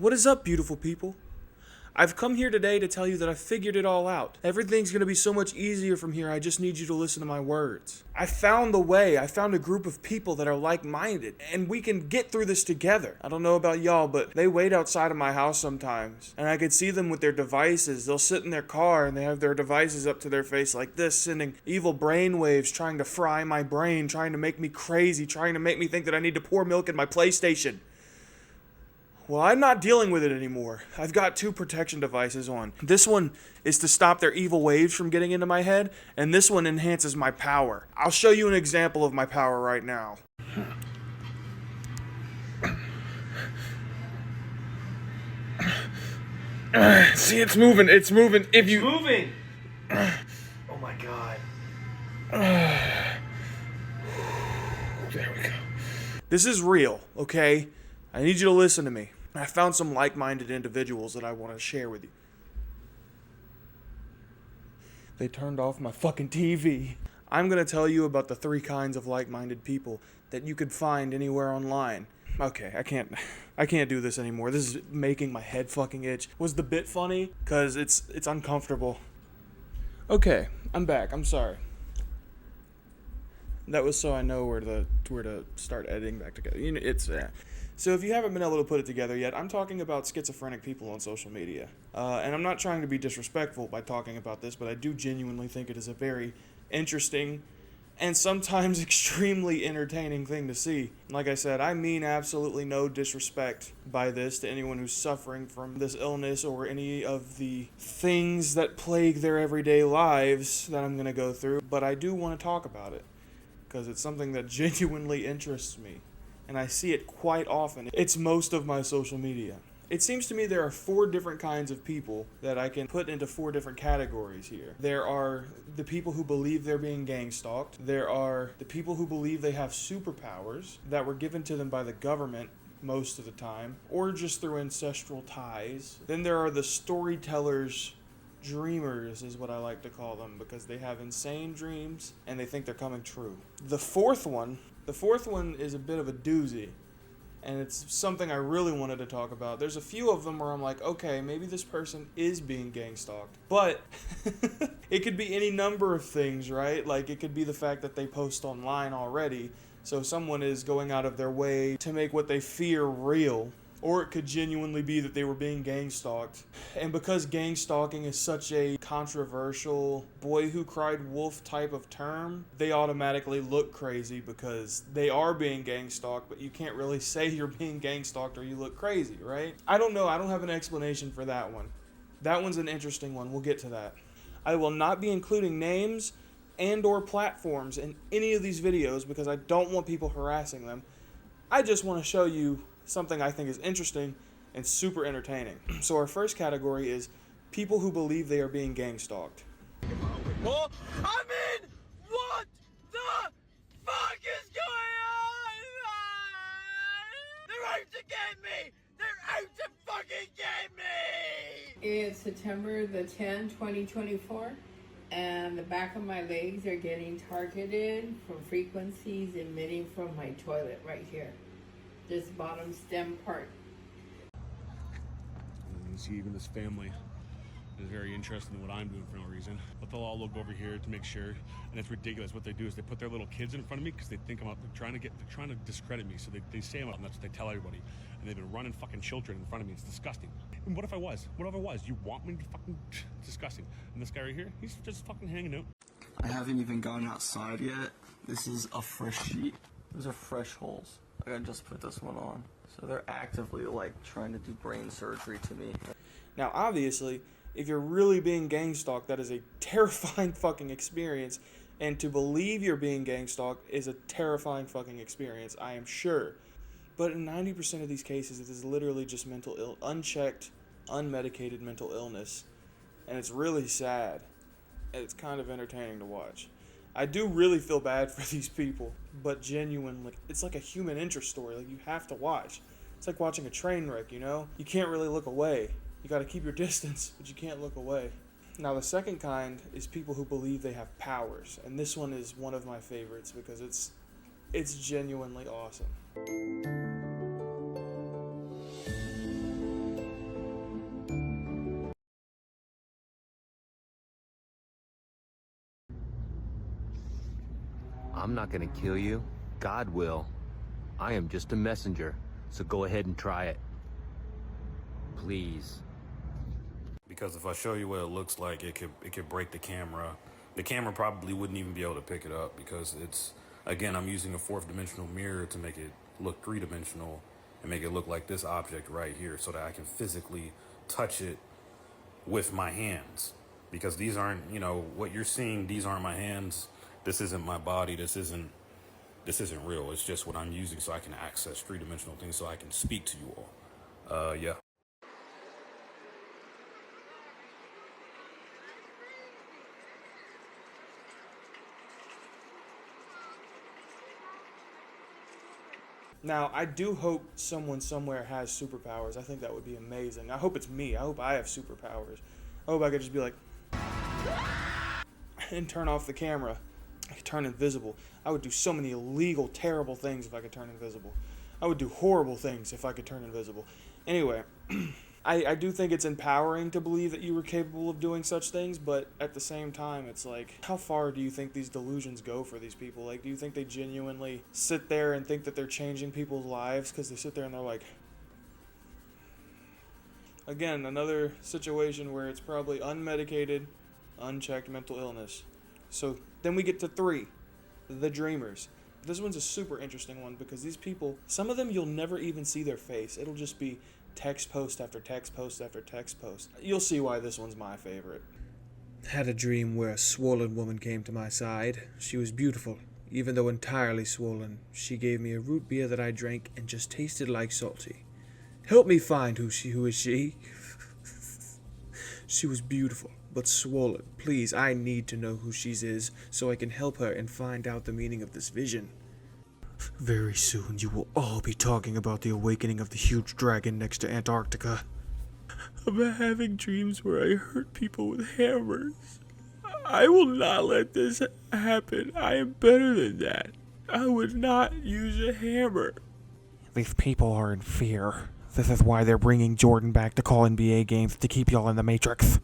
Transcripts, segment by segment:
What is up, beautiful people? I've come here today to tell you that I've figured it all out. Everything's going to be so much easier from here. I just need you to listen to my words. I found the way. I found a group of people that are like-minded, and we can get through this together. I don't know about y'all, but they wait outside of my house sometimes, and I could see them with their devices. They'll sit in their car, and they have their devices up to their face like this, sending evil brain waves, trying to fry my brain, trying to make me crazy, trying to make me think that I need to pour milk in my PlayStation. Well, I'm not dealing with it anymore. I've got 2 protection devices on. This one is to stop their evil waves from getting into my head, and this one enhances my power. I'll show you an example of my power right now. See, it's moving. It's moving. It's moving! Oh my god. There we go. This is real, okay? I need you to listen to me. I found some like-minded individuals that I want to share with you. They turned off my fucking TV. I'm going to tell you about the 3 kinds of like-minded people that you could find anywhere online. Okay, I can't do this anymore. This is making my head fucking itch. Was the bit funny? Cause it's uncomfortable. Okay, I'm back. I'm sorry. That was so I know where to start editing back together. You know, it's So if you haven't been able to put it together yet, I'm talking about schizophrenic people on social media. And I'm not trying to be disrespectful by talking about this, but I do genuinely think it is a very interesting and sometimes extremely entertaining thing to see. Like I said, I mean absolutely no disrespect by this to anyone who's suffering from this illness or any of the things that plague their everyday lives that I'm going to go through, but I do want to talk about it because it's something that genuinely interests me. And I see it quite often. It's most of my social media. It seems to me there are 4 different kinds of people that I can put into 4 different categories here. There are the people who believe they're being gang stalked. There are the people who believe they have superpowers that were given to them by the government most of the time, or just through ancestral ties. Then there are the storytellers, dreamers is what I like to call them, because they have insane dreams and they think they're coming true. The fourth one is a bit of a doozy, and it's something I really wanted to talk about. There's a few of them where I'm like, okay, maybe this person is being gang stalked, but it could be any number of things, right? Like, it could be the fact that they post online already, so someone is going out of their way to make what they fear real. Or it could genuinely be that they were being gang stalked. And because gang stalking is such a controversial boy who cried wolf type of term, they automatically look crazy because they are being gang stalked, but you can't really say you're being gang stalked or you look crazy, right? I don't know. I don't have an explanation for that one. That one's an interesting one. We'll get to that. I will not be including names and or platforms in any of these videos because I don't want people harassing them. I just want to show you something I think is interesting and super entertaining. So our first category is people who believe they are being gang stalked. Oh, I'm in! What the fuck is going on? They're out to get me! They're out to fucking get me! It's September the 10th, 2024, and the back of my legs are getting targeted from frequencies emitting from my toilet right here. This bottom stem part. You see, even this family is very interested in what I'm doing for no reason. But they'll all look over here to make sure, and it's ridiculous. What they do is they put their little kids in front of me because they think I'm out. They're trying to discredit me. So they say I'm out, and that's what they tell everybody. And they've been running fucking children in front of me. It's disgusting. And what if I was? What if I was? You want me to fucking disgusting? And this guy right here, he's just fucking hanging out. I haven't even gone outside yet. This is a fresh sheet. Those are fresh holes. I just put this one on. So they're actively like trying to do brain surgery to me. Now, obviously, if you're really being gang stalked, that is a terrifying fucking experience. And to believe you're being gang stalked is a terrifying fucking experience, I am sure. But in 90% of these cases, it is literally just unchecked, unmedicated mental illness. And it's really sad. And it's kind of entertaining to watch. I do really feel bad for these people, but genuinely, it's like a human interest story. Like, you have to watch. It's like watching a train wreck, you know? You can't really look away. You gotta keep your distance, but you can't look away. Now, the second kind is people who believe they have powers, and this one is one of my favorites because it's genuinely awesome. I'm not gonna kill you. God will. I am just a messenger, so go ahead and try it. Please. Because if I show you what it looks like, it could break the camera. The camera probably wouldn't even be able to pick it up because it's, again, I'm using a fourth dimensional mirror to make it look three-dimensional and make it look like this object right here so that I can physically touch it with my hands. Because these aren't, you know, what you're seeing, these aren't my hands. This isn't my body. This isn't real. It's just what I'm using so I can access three-dimensional things so I can speak to you all. Yeah. Now, I do hope someone somewhere has superpowers. I think that would be amazing. I hope it's me. I hope I have superpowers. I hope I could just be like, and turn off the camera. I could turn invisible. I would do so many illegal, terrible things if I could turn invisible. I would do horrible things if I could turn invisible. Anyway, I do think it's empowering to believe that you were capable of doing such things, but at the same time, it's like, how far do you think these delusions go for these people? Like, do you think they genuinely sit there and think that they're changing people's lives? Because they sit there and they're like... Again, another situation where it's probably unmedicated, unchecked mental illness. So then we get to 3, the dreamers. This one's a super interesting one because these people, some of them you'll never even see their face. It'll just be text post after text post after text post. You'll see why this one's my favorite. Had a dream where a swollen woman came to my side. She was beautiful, even though entirely swollen. She gave me a root beer that I drank and just tasted like salty. Help me find who is she? She was beautiful, but swollen. Please, I need to know who she is so I can help her and find out the meaning of this vision. Very soon you will all be talking about the awakening of the huge dragon next to Antarctica. I'm having dreams where I hurt people with hammers. I will not let this happen. I am better than that. I would not use a hammer. These people are in fear. This is why they're bringing Jordan back to call NBA games to keep y'all in the Matrix.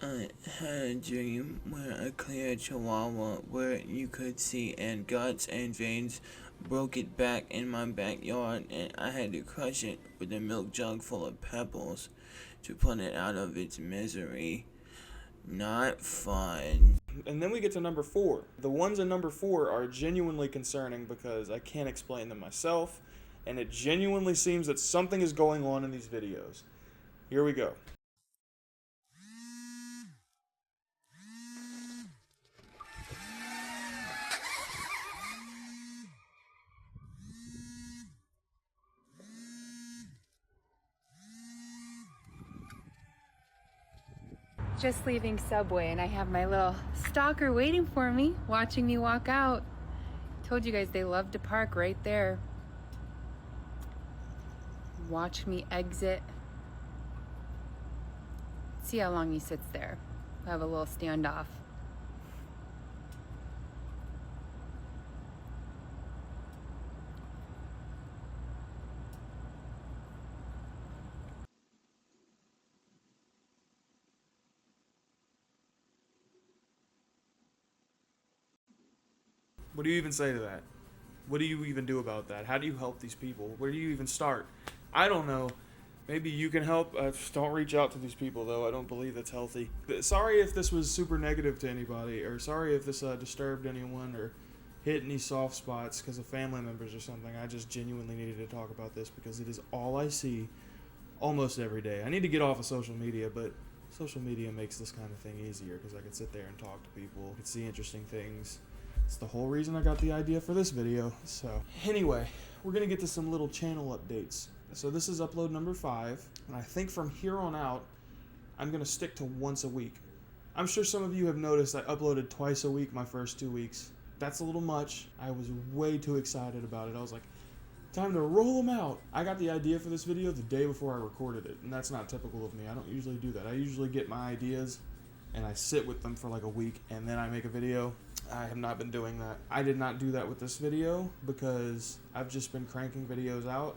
I had a dream where a clear chihuahua where you could see and guts and veins broke it back in my backyard, and I had to crush it with a milk jug full of pebbles to put it out of its misery. Not fun. And then we get to number 4. The ones in number 4 are genuinely concerning because I can't explain them myself, and it genuinely seems that something is going on in these videos. Here we go. Just leaving Subway and I have my little stalker waiting for me, watching me walk out. Told you guys they love to park right there. Watch me exit. See how long he sits there. We'll have a little standoff. What do you even say to that? What do you even do about that? How do you help these people? Where do you even start? I don't know. Maybe you can help. Just don't reach out to these people, though. I don't believe that's healthy. Sorry if this was super negative to anybody, or sorry if this disturbed anyone or hit any soft spots because of family members or something. I just genuinely needed to talk about this because it is all I see almost every day. I need to get off of social media, but social media makes this kind of thing easier because I can sit there and talk to people. I can see interesting things. It's the whole reason I got the idea for this video. So anyway, we're going to get to some little channel updates. So this is upload number 5, and I think from here on out, I'm going to stick to once a week. I'm sure some of you have noticed I uploaded twice a week my first 2 weeks. That's a little much. I was way too excited about it. I was like, time to roll them out. I got the idea for this video the day before I recorded it, and that's not typical of me. I don't usually do that. I usually get my ideas, and I sit with them for like a week, and then I make a video. I have not been doing that. I did not do that with this video because I've just been cranking videos out,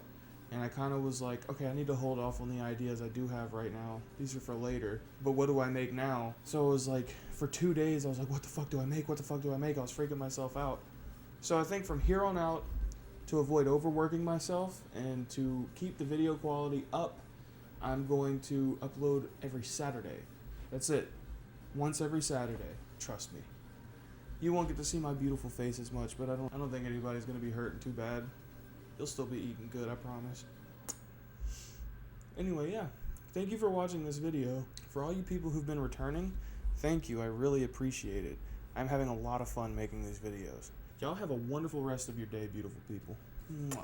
and I kind of was like, okay, I need to hold off on the ideas I do have right now. These are for later, but what do I make now? So it was like, for 2 days, I was like, what the fuck do I make? What the fuck do I make? I was freaking myself out. So I think from here on out, to avoid overworking myself and to keep the video quality up, I'm going to upload every Saturday. That's it. Once every Saturday. Trust me. You won't get to see my beautiful face as much, but I don't think anybody's going to be hurting too bad. You'll still be eating good, I promise. Anyway, yeah. Thank you for watching this video. For all you people who've been returning, thank you. I really appreciate it. I'm having a lot of fun making these videos. Y'all have a wonderful rest of your day, beautiful people. Mwah.